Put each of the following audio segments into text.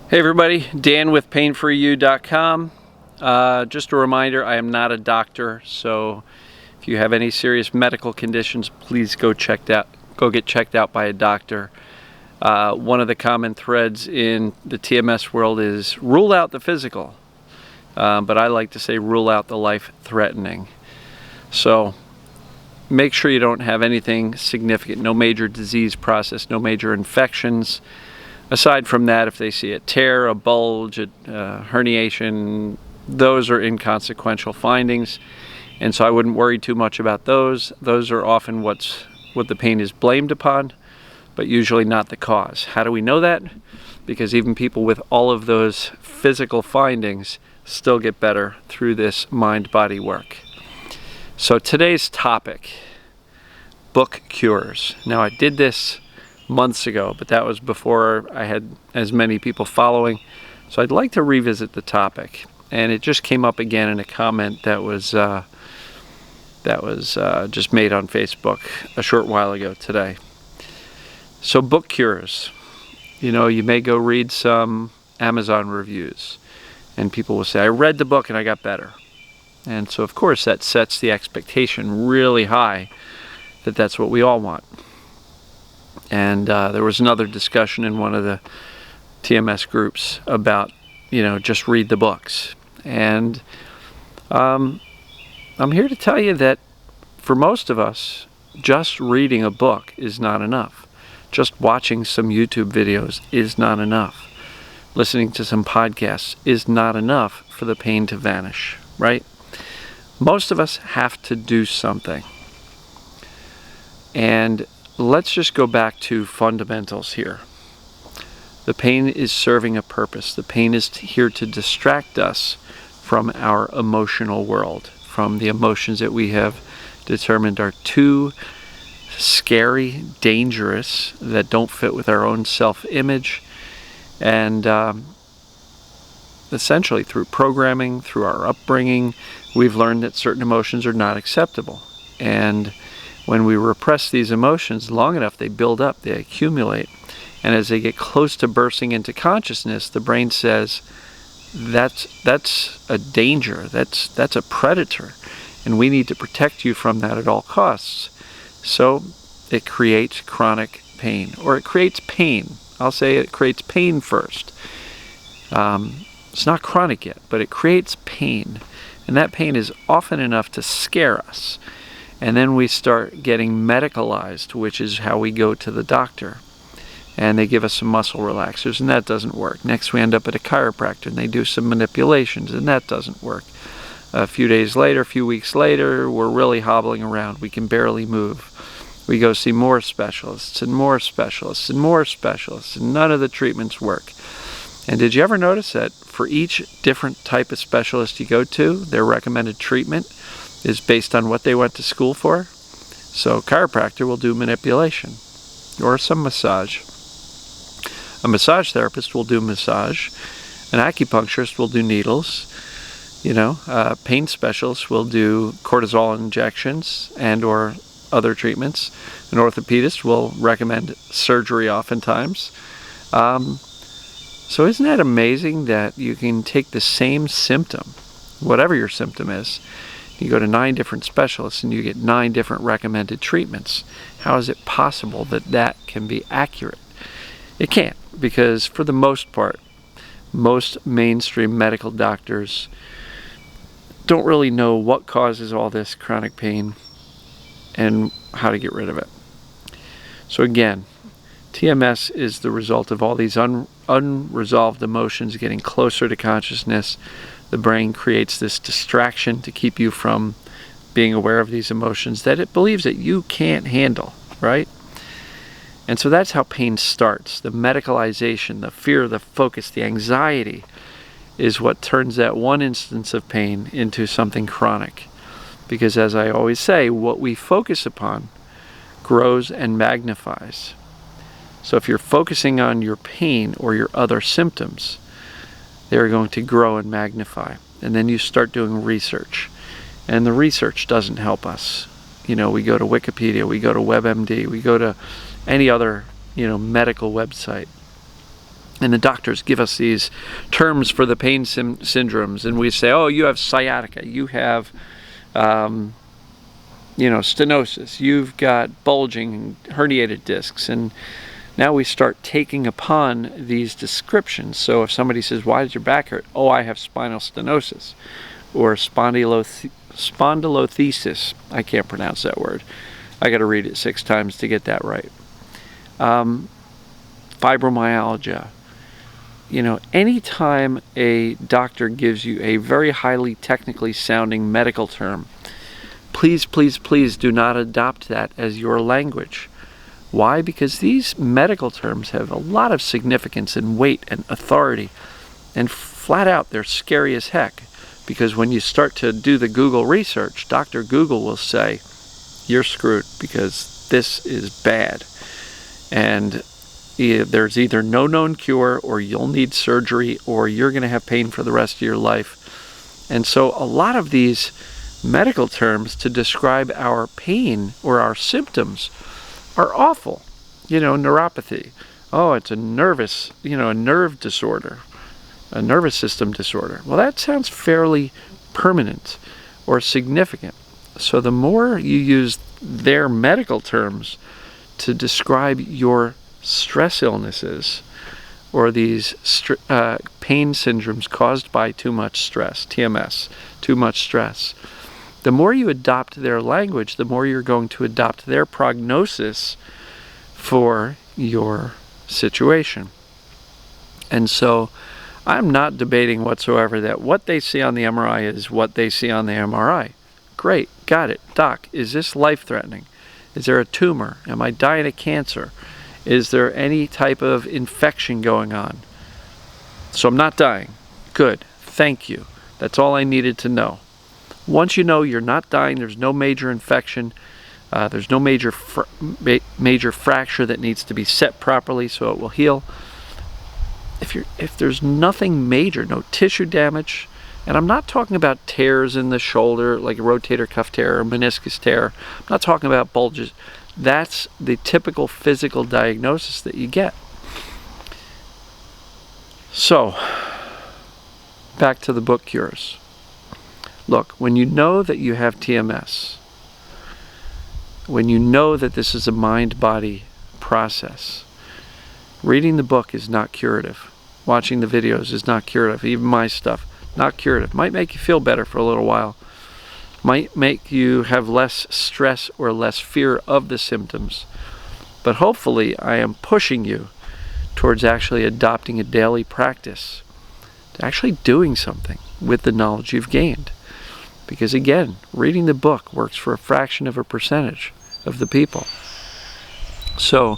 Hey everybody, Dan with painfreeyou.com. Just a reminder, I am not a doctor, so if you have any serious medical conditions, please go get checked out by a doctor. One of the common threads in the TMS world is rule out the physical, but I like to say rule out the life-threatening. So make sure you don't have anything significant, no major disease process, no major infections. Aside from that, if they see a tear, a bulge, a herniation, those are inconsequential findings, and so I wouldn't worry too much about those. Those are often what the pain is blamed upon, but usually not the cause. How do we know that? Because even people with all of those physical findings still get better through this mind-body work. So today's topic, book cures. Now I did this months ago, but that was before I had as many people following. So I'd like to revisit the topic, and it just came up again in a comment that was just made on Facebook a short while ago today. So book cures. You know, you may go read some Amazon reviews, and people will say, "I read the book and I got better." And so of course that sets the expectation really high that that's what we all want. And there was another discussion in one of the TMS groups about, just read the books. And I'm here to tell you that for most of us, just reading a book is not enough. Just watching some YouTube videos is not enough. Listening to some podcasts is not enough for the pain to vanish, right? Most of us have to do something. And let's just go back to fundamentals here. The pain is serving a purpose. The pain is here to distract us from our emotional world, from the emotions that we have determined are too scary, dangerous, that don't fit with our own self-image. And essentially through programming, through our upbringing, we've learned that certain emotions are not acceptable. And when we repress these emotions long enough, they build up, they accumulate, and as they get close to bursting into consciousness, the brain says, that's a danger, that's a predator, and we need to protect you from that at all costs. So it creates chronic pain, or it creates pain. I'll say it creates pain first. It's not chronic yet, but it creates pain, and that pain is often enough to scare us. And then we start getting medicalized, which is how we go to the doctor. And they give us some muscle relaxers, and that doesn't work. Next we end up at a chiropractor, and they do some manipulations, and that doesn't work. A few days later, a few weeks later, we're really hobbling around. We can barely move. We go see more specialists, and more specialists, and more specialists, and none of the treatments work. And did you ever notice that for each different type of specialist you go to, their recommended treatment is based on what they went to school for? So a chiropractor will do manipulation or some massage. A massage therapist will do massage. An acupuncturist will do needles. Pain specialists will do cortisol injections and or other treatments. An orthopedist will recommend surgery oftentimes. So isn't that amazing that you can take the same symptom, whatever your symptom is, you go to 9 different specialists and you get 9 different recommended treatments. How is it possible that that can be accurate? It can't, because for the most part, most mainstream medical doctors don't really know what causes all this chronic pain and how to get rid of it. So again, TMS is the result of all these unresolved emotions getting closer to consciousness. The brain creates this distraction to keep you from being aware of these emotions that it believes that you can't handle, right? And so that's how pain starts. The medicalization, the fear, the focus, the anxiety is what turns that one instance of pain into something chronic. Because as I always say, what we focus upon grows and magnifies. So if you're focusing on your pain or your other symptoms, they're going to grow and magnify. And then you start doing research. And the research doesn't help us. We go to Wikipedia, we go to WebMD, we go to any other, medical website. And the doctors give us these terms for the pain syndromes, and we say, oh, you have sciatica, you have stenosis, you've got bulging, herniated discs. And now we start taking upon these descriptions. So if somebody says, why does your back hurt? Oh, I have spinal stenosis, or spondylolisthesis. I can't pronounce that word. I got to read it 6 times to get that right. Fibromyalgia. Anytime a doctor gives you a very highly technically sounding medical term, please, please, please do not adopt that as your language. Why? Because these medical terms have a lot of significance and weight and authority, and flat out they're scary as heck. Because when you start to do the Google research, Dr. Google will say, you're screwed because this is bad. And there's either no known cure, or you'll need surgery, or you're going to have pain for the rest of your life. And so a lot of these medical terms to describe our pain or our symptoms are awful. Neuropathy. Oh, it's a nerve disorder, a nervous system disorder. Well, that sounds fairly permanent or significant. So the more you use their medical terms to describe your stress illnesses, or these pain syndromes caused by too much stress, TMS, too much stress, the more you adopt their language, the more you're going to adopt their prognosis for your situation. And so I'm not debating whatsoever that what they see on the MRI is what they see on the MRI. Great, got it. Doc, is this life-threatening? Is there a tumor? Am I dying of cancer? Is there any type of infection going on? So I'm not dying. Good. Thank you. That's all I needed to know. Once you know you're not dying, there's no major infection, there's no major fracture that needs to be set properly so it will heal. If there's nothing major, no tissue damage, and I'm not talking about tears in the shoulder, like a rotator cuff tear or meniscus tear. I'm not talking about bulges. That's the typical physical diagnosis that you get. So, back to the book cures. Look, when you know that you have TMS, when you know that this is a mind-body process, reading the book is not curative. Watching the videos is not curative. Even my stuff, not curative. Might make you feel better for a little while. Might make you have less stress or less fear of the symptoms. But hopefully I am pushing you towards actually adopting a daily practice, to actually doing something with the knowledge you've gained. Because again, reading the book works for a fraction of a percentage of the people. So,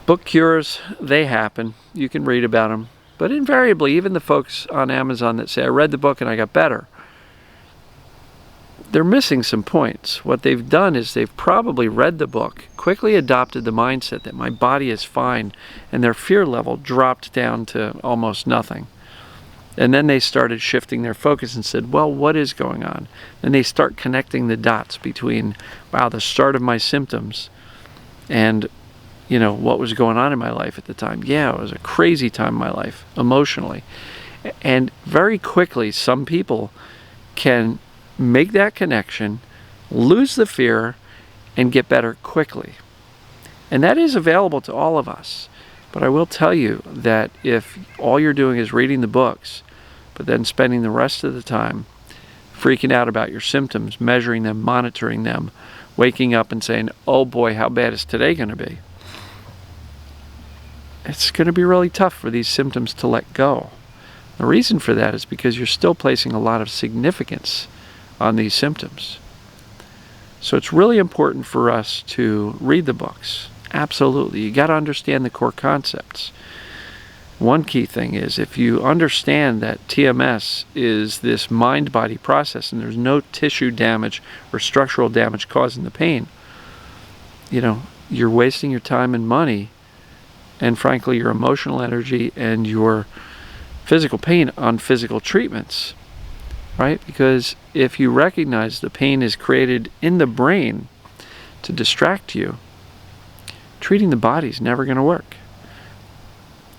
book cures, they happen. You can read about them. But invariably, even the folks on Amazon that say, I read the book and I got better, they're missing some points. What they've done is they've probably read the book, quickly adopted the mindset that my body is fine, and their fear level dropped down to almost nothing. And then they started shifting their focus and said, well, what is going on? And they start connecting the dots between, wow, the start of my symptoms and, what was going on in my life at the time. Yeah, it was a crazy time in my life, emotionally. And very quickly, some people can make that connection, lose the fear, and get better quickly. And that is available to all of us. But I will tell you that if all you're doing is reading the books, but then spending the rest of the time freaking out about your symptoms, measuring them, monitoring them, waking up and saying, oh boy, how bad is today going to be? It's going to be really tough for these symptoms to let go. The reason for that is because you're still placing a lot of significance on these symptoms. So it's really important for us to read the books. Absolutely. You got to understand the core concepts. One key thing is, if you understand that TMS is this mind-body process and there's no tissue damage or structural damage causing the pain, you're wasting your time and money, and frankly your emotional energy and your physical pain on physical treatments, right? Because if you recognize the pain is created in the brain to distract you, treating the body is never going to work.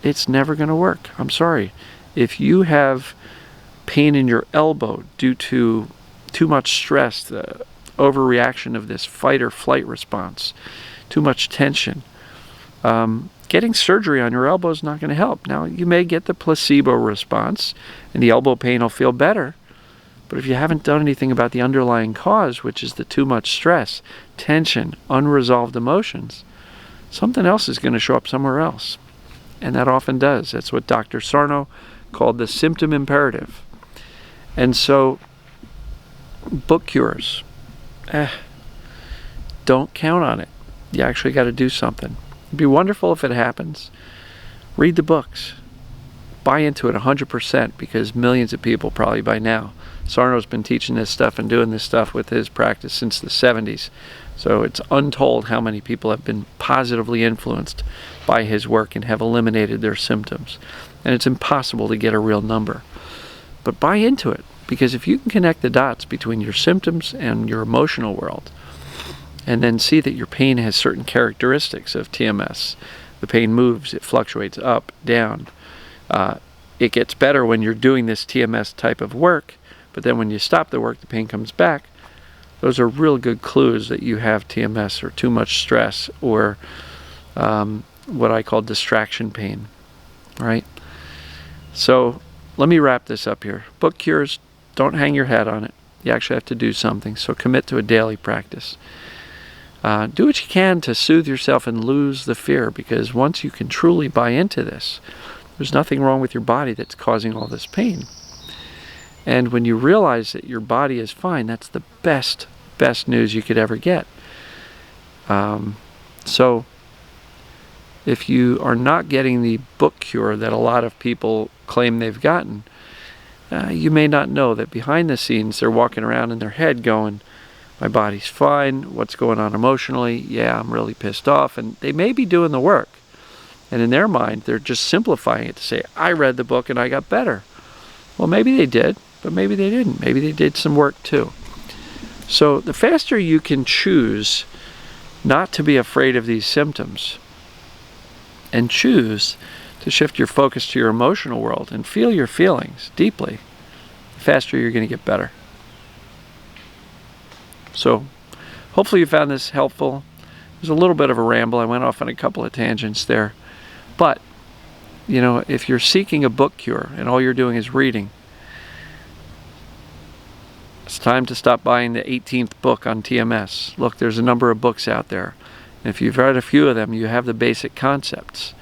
it's never going to work. I'm sorry. If you have pain in your elbow due to too much stress, the overreaction of this fight or flight response, too much tension, getting surgery on your elbow is not going to help. Now, you may get the placebo response and the elbow pain will feel better, but if you haven't done anything about the underlying cause, which is the too much stress, tension, unresolved emotions, something else is going to show up somewhere else. And that often does. That's what Dr. Sarno called the symptom imperative. And so, book cures, don't count on it. You actually got to do something. It'd be wonderful if it happens. Read the books. Buy into it 100%, because millions of people probably by now. Sarno's been teaching this stuff and doing this stuff with his practice since the 70s. So it's untold how many people have been positively influenced by his work and have eliminated their symptoms. And it's impossible to get a real number. But buy into it, because if you can connect the dots between your symptoms and your emotional world, and then see that your pain has certain characteristics of TMS. The pain moves, it fluctuates up, down. It gets better when you're doing this TMS type of work, but then when you stop the work, the pain comes back. Those are real good clues that you have TMS or too much stress or what I call distraction pain, right? So let me wrap this up here. Book cures, don't hang your head on it. You actually have to do something, so commit to a daily practice. Do what you can to soothe yourself and lose the fear, because once you can truly buy into this, there's nothing wrong with your body that's causing all this pain. And when you realize that your body is fine, that's the best news you could ever get. So if you are not getting the book cure that a lot of people claim they've gotten, you may not know that behind the scenes they're walking around in their head going, my body's fine, what's going on emotionally? Yeah, I'm really pissed off. And they may be doing the work. And in their mind, they're just simplifying it to say, I read the book and I got better. Well, maybe they did, but maybe they didn't. Maybe they did some work too. So the faster you can choose not to be afraid of these symptoms and choose to shift your focus to your emotional world and feel your feelings deeply, the faster you're going to get better. So hopefully you found this helpful. It was a little bit of a ramble. I went off on a couple of tangents there. But, you know, if you're seeking a book cure and all you're doing is reading, it's time to stop buying the 18th book on TMS. Look, there's a number of books out there. And if you've read a few of them, you have the basic concepts.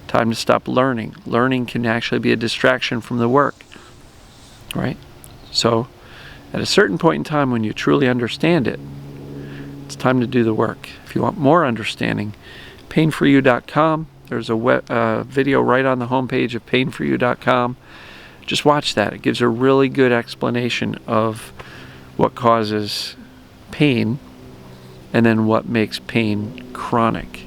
Time to stop learning. Learning can actually be a distraction from the work, right? So, at a certain point in time when you truly understand it, it's time to do the work. If you want more understanding, painforyou.com. There's a video right on the homepage of painforyou.com. Just watch that. It gives a really good explanation of what causes pain and then what makes pain chronic.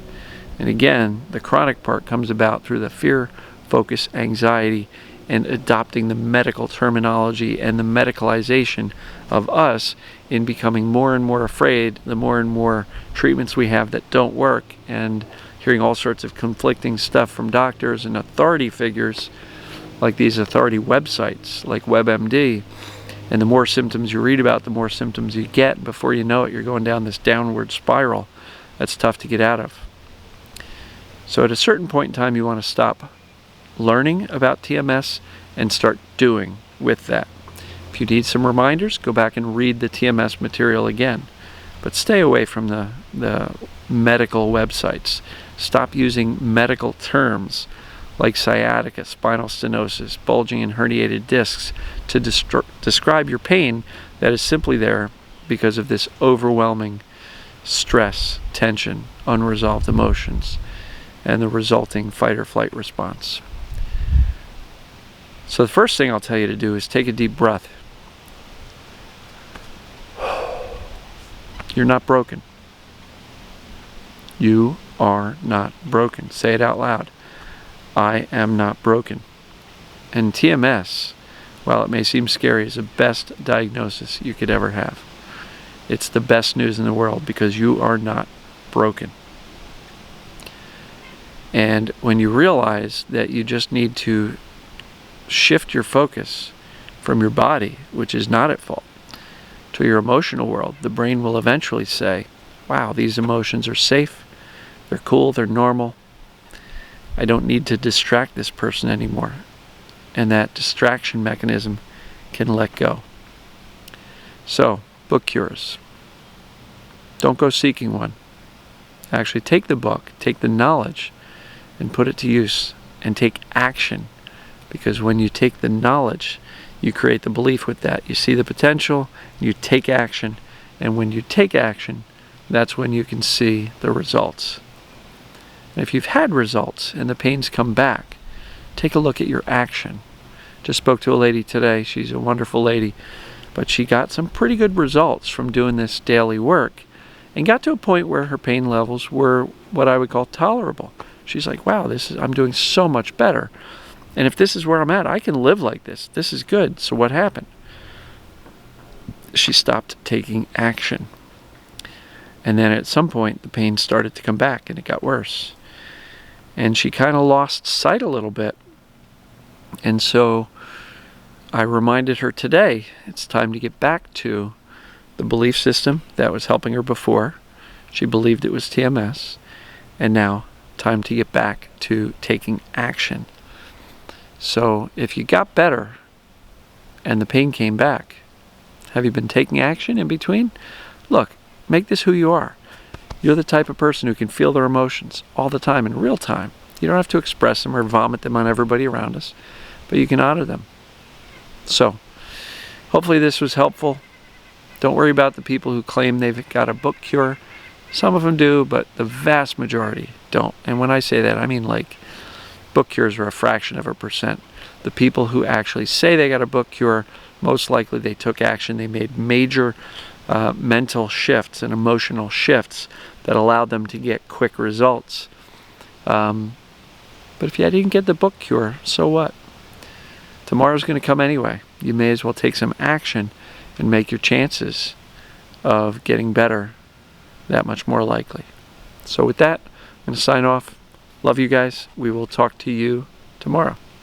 And again, the chronic part comes about through the fear, focus, anxiety, and adopting the medical terminology and the medicalization of us in becoming more and more afraid the more and more treatments we have that don't work, and hearing all sorts of conflicting stuff from doctors and authority figures like these authority websites like WebMD. And the more symptoms you read about, the more symptoms you get. Before you know it, you're going down this downward spiral that's tough to get out of. So at a certain point in time, you want to stop learning about TMS and start doing with that. If you need some reminders, go back and read the TMS material again. But stay away from the medical websites. Stop using medical terms like sciatica, spinal stenosis, bulging and herniated discs to describe your pain that is simply there because of this overwhelming stress, tension, unresolved emotions, and the resulting fight or flight response. So the first thing I'll tell you to do is take a deep breath. You're not broken. You are not broken. Say it out loud. I am not broken. And TMS, while it may seem scary, is the best diagnosis you could ever have. It's the best news in the world because you are not broken. And when you realize that you just need to shift your focus from your body, which is not at fault, to your emotional world, the brain will eventually say, wow, these emotions are safe, they're cool, they're normal. I don't need to distract this person anymore. And that distraction mechanism can let go. So, book cures. Don't go seeking one. Actually take the book, take the knowledge, and put it to use, and take action. Because when you take the knowledge, you create the belief with that. You see the potential, you take action, and when you take action, that's when you can see the results. And if you've had results and the pains come back, take a look at your action. Just spoke to a lady today. She's a wonderful lady, but she got some pretty good results from doing this daily work and got to a point where her pain levels were what I would call tolerable. She's like, wow, I'm doing so much better. And if this is where I'm at, I can live like this. This is good. So what happened? She stopped taking action. And then at some point, the pain started to come back and it got worse. And she kind of lost sight a little bit. And so I reminded her today, it's time to get back to the belief system that was helping her before. She believed it was TMS. And now, time to get back to taking action. So if you got better and the pain came back, have you been taking action in between? Look, make this who you are. You're the type of person who can feel their emotions all the time in real time. You don't have to express them or vomit them on everybody around us, but you can honor them. So, hopefully this was helpful. Don't worry about the people who claim they've got a book cure. Some of them do, but the vast majority don't. And when I say that, I mean like book cures are a fraction of a %. The people who actually say they got a book cure, most likely they took action. They made major mental shifts and emotional shifts that allowed them to get quick results. But if you didn't get the book cure, so what? Tomorrow's going to come anyway. You may as well take some action and make your chances of getting better that much more likely. So with that, I'm going to sign off. Love you guys. We will talk to you tomorrow.